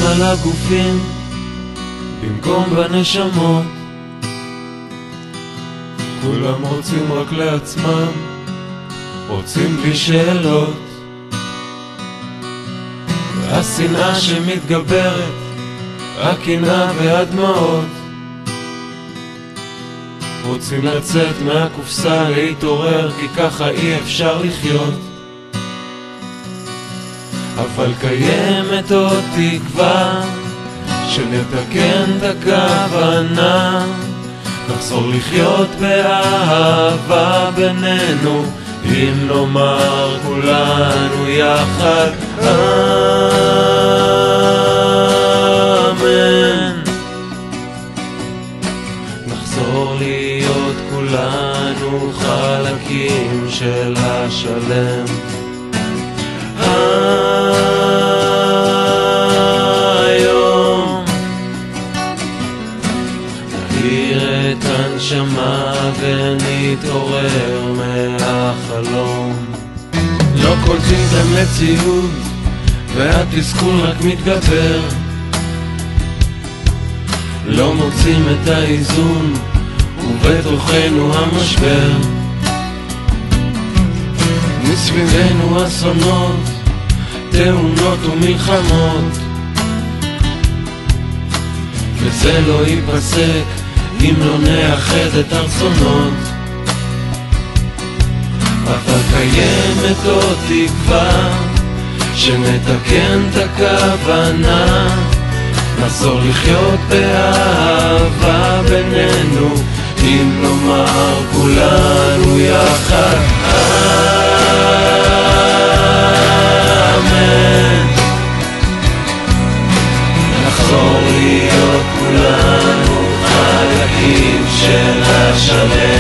על הגופים במקום בנשמות. כולם רוצים רק לעצמם, רוצים בלי שאלות. והשנאה שמתגברת, רק קנאה והדמעות. רוצים לצאת מהקופסה, להתעורר, כי ככה אי אפשר לחיות. אבל קיימת עוד תקווה, שנתקן את הכוונה, נחזור לחיות באהבה בינינו, אם נאמר כולנו יחד אמן. נחזור להיות כולנו חלקים של השלם. היום נעיר את הנשמה ונתעורר מהחלום. לא קולטים את המציאות והתסכול רק מתגבר, לא מוצאים את האיזון ובתוכנו המשבר. מסביבנו אסונות, תאונות ומלחמות, וזה לא ייפסק אם לא נאחד את הרצונות. אבל קיימת עוד תקווה, שנתקן את הכוונה, נחזור לחיות באהבה בינינו, אם נאמר כולנו יחד אמן. נחזור להיות כולנו חלקים של השלם.